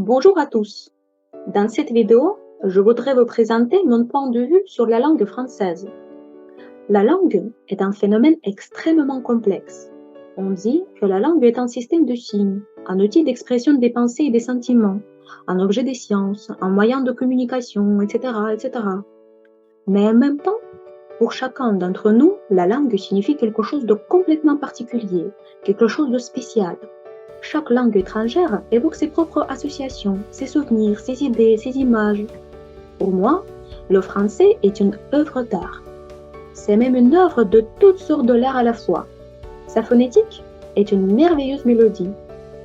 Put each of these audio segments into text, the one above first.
Bonjour à tous. Dans cette vidéo, je voudrais vous présenter mon point de vue sur la langue française. La langue est un phénomène extrêmement complexe. On dit que la langue est un système de signes, un outil d'expression des pensées et des sentiments, un objet des sciences, un moyen de communication, etc., etc. Mais en même temps, pour chacun d'entre nous, la langue signifie quelque chose de complètement particulier, quelque chose de spécial. Chaque langue étrangère évoque ses propres associations, ses souvenirs, ses idées, ses images. Pour moi, le français est une œuvre d'art. C'est même une œuvre de toutes sortes de l'art à la fois. Sa phonétique est une merveilleuse mélodie.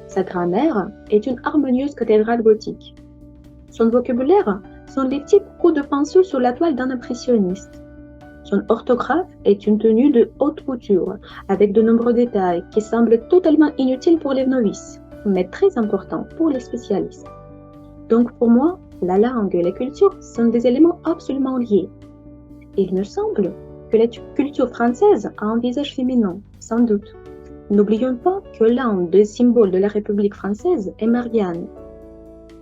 Sa grammaire est une harmonieuse cathédrale gothique. Son vocabulaire sont les petits coups de pinceau sur la toile d'un impressionniste. Son orthographe est une tenue de haute couture, avec de nombreux détails qui semblent totalement inutiles pour les novices, mais très importants pour les spécialistes. Donc pour moi, la langue et la culture sont des éléments absolument liés. Il me semble que la culture française a un visage féminin, sans doute. N'oublions pas que l'un des symboles de la République française est Marianne.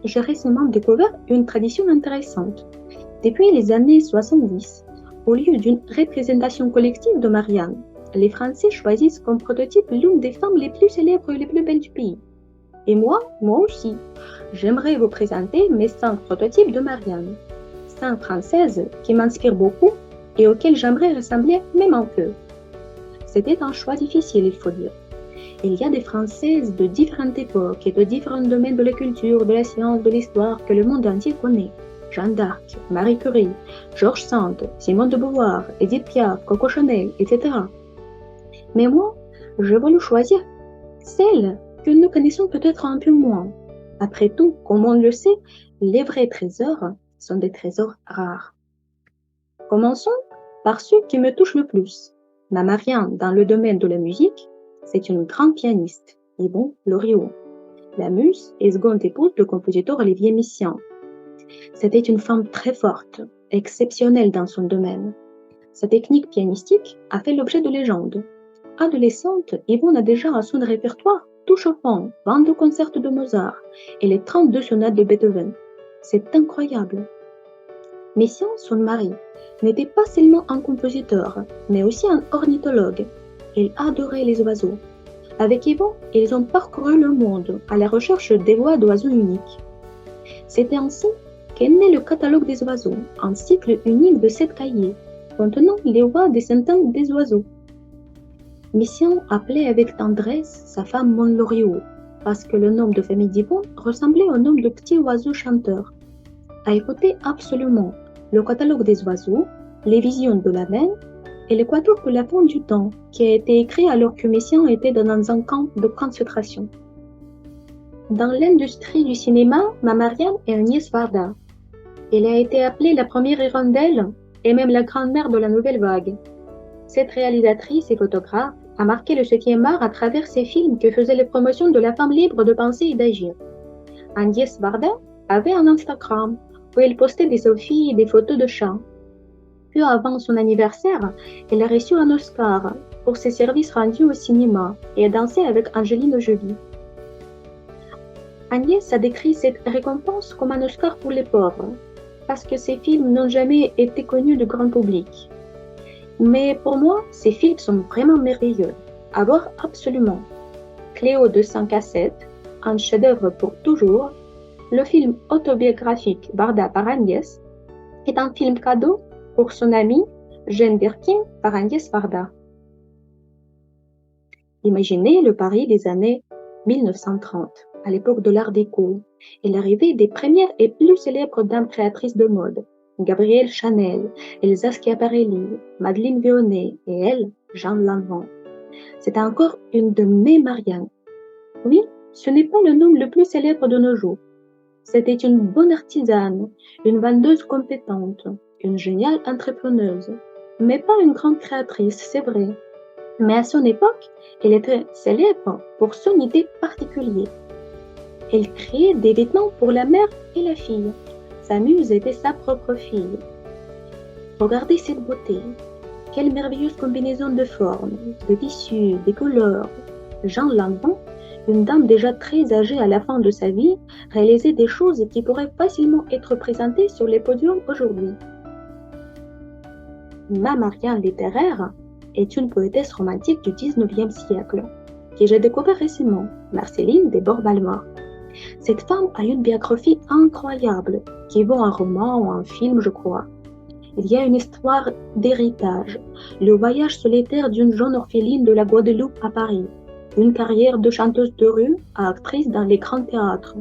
J'ai récemment découvert une tradition intéressante. Depuis les années 70, au lieu d'une représentation collective de Marianne, les Français choisissent comme prototype l'une des femmes les plus célèbres et les plus belles du pays. Et moi aussi, j'aimerais vous présenter mes 5 prototypes de Marianne. 5 Françaises qui m'inspirent beaucoup et auxquelles j'aimerais ressembler même un peu. C'était un choix difficile, il faut dire. Il y a des Françaises de différentes époques et de différents domaines de la culture, de la science, de l'histoire que le monde entier connaît. Jeanne d'Arc, Marie Curie, George Sand, Simone de Beauvoir, Edith Piaf, Coco Chanel, etc. Mais moi, je voulais choisir celles que nous connaissons peut-être un peu moins. Après tout, comme on le sait, les vrais trésors sont des trésors rares. Commençons par ceux qui me touchent le plus. Ma Marianne, dans le domaine de la musique, c'est une grande pianiste, Yvon Loriot. La muse et seconde épouse du compositeur Olivier Messiaen. C'était une femme très forte, exceptionnelle dans son domaine. Sa technique pianistique a fait l'objet de légendes. Adolescente, Yvonne a déjà à son répertoire tout Chopin, 22 concerts de Mozart et les 32 sonates de Beethoven. C'est incroyable. Messiaen, son mari, n'était pas seulement un compositeur, mais aussi un ornithologue. Il adorait les oiseaux. Avec Yvon, ils ont parcouru le monde à la recherche des voix d'oiseaux uniques. C'était ainsi qu'est né le catalogue des oiseaux, un cycle unique de 7 cahiers, contenant les voix des centaines des oiseaux. Messiaen appelait avec tendresse sa femme Mon Loriot, parce que le nom de famille d'Yvon ressemblait au nom de petits oiseaux chanteurs. À écouter absolument le catalogue des oiseaux, les visions de la reine et l'équateur de la fin du temps, qui a été écrit alors que Messiaen était dans un camp de concentration. Dans l'industrie du cinéma, ma Marianne est Agnès Varda. Elle a été appelée la première hirondelle et même la grand-mère de la nouvelle vague. Cette réalisatrice et photographe a marqué le 7e art à travers ses films qui faisaient les promotions de la femme libre de penser et d'agir. Agnès Varda avait un Instagram où elle postait des selfies et des photos de chats. Peu avant son anniversaire, elle a reçu un Oscar pour ses services rendus au cinéma et a dansé avec Angelina Jolie. Agnès a décrit cette récompense comme un Oscar pour les pauvres, parce que ses films n'ont jamais été connus du grand public. Mais pour moi, ces films sont vraiment merveilleux, à voir absolument. Cléo de 5 à 7, un chef-d'œuvre pour toujours, le film autobiographique Varda par Agnès, est un film cadeau pour son amie Jane Birkin par Agnès Varda. Imaginez le Paris des années 1930, à l'époque de l'Art déco, et l'arrivée des premières et plus célèbres dames créatrices de mode, Gabrielle Chanel, Elsa Schiaparelli, Madeleine Vionnet et elle, Jeanne Lanvin. C'est encore une de mes Marianne. Oui, ce n'est pas le nom le plus célèbre de nos jours. C'était une bonne artisane, une vendeuse compétente, une géniale entrepreneuse, mais pas une grande créatrice, c'est vrai. Mais à son époque, elle était célèbre pour son idée particulière. Elle créait des vêtements pour la mère et la fille. Sa muse était sa propre fille. Regardez cette beauté. Quelle merveilleuse combinaison de formes, de tissus, de couleurs. Jeanne Lanvin Une dame déjà très âgée à la fin de sa vie réalisait des choses qui pourraient facilement être présentées sur les podiums aujourd'hui. Ma Marianne littéraire est une poétesse romantique du 19e siècle, que j'ai découvert récemment, Marceline Desbordes-Valmore. Cette femme a une biographie incroyable, qui vaut un roman ou un film, je crois. Il y a une histoire d'héritage, le voyage solitaire d'une jeune orpheline de la Guadeloupe à Paris, une carrière de chanteuse de rue à actrice dans les grands théâtres,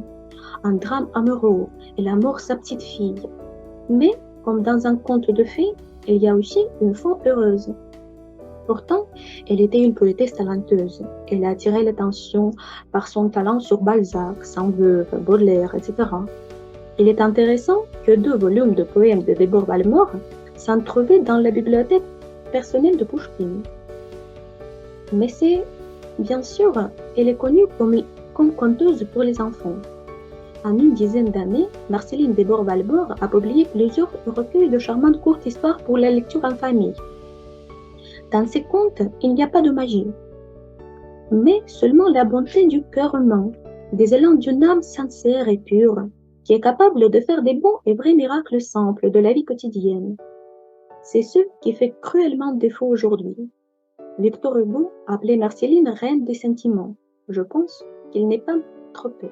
un drame amoureux et la mort de sa petite fille. Mais, comme dans un conte de fées, il y a aussi une fin heureuse. Pourtant, elle était une poétesse talenteuse. Elle a attiré l'attention par son talent sur Balzac, Sainte-Beuve, Baudelaire, etc. Il est intéressant que 2 volumes de poèmes de Desbordes-Valmore s'en trouvaient dans la bibliothèque personnelle de Pouchkine. Mais bien sûr, elle est connue comme conteuse pour les enfants. En une dizaine d'années, Marceline Desbordes-Valmore a publié plusieurs recueils de charmantes courtes histoires pour la lecture en famille. Dans ces contes, il n'y a pas de magie, mais seulement la bonté du cœur humain, des élans d'une âme sincère et pure, qui est capable de faire des bons et vrais miracles simples de la vie quotidienne. C'est ce qui fait cruellement défaut aujourd'hui. Victor Hugo appelait Marceline reine des sentiments. Je pense qu'il n'est pas trompé.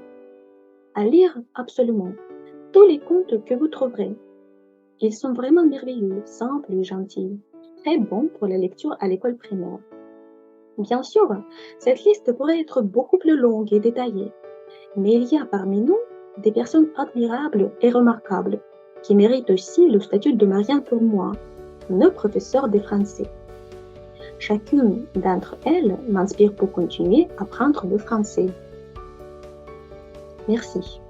À lire absolument tous les contes que vous trouverez. Ils sont vraiment merveilleux, simples et gentils, très bons pour la lecture à l'école primaire. Bien sûr, cette liste pourrait être beaucoup plus longue et détaillée, mais il y a parmi nous des personnes admirables et remarquables, qui méritent aussi le statut de Marianne pour moi, nos professeurs de français. Chacune d'entre elles m'inspire pour continuer à apprendre le français. Merci.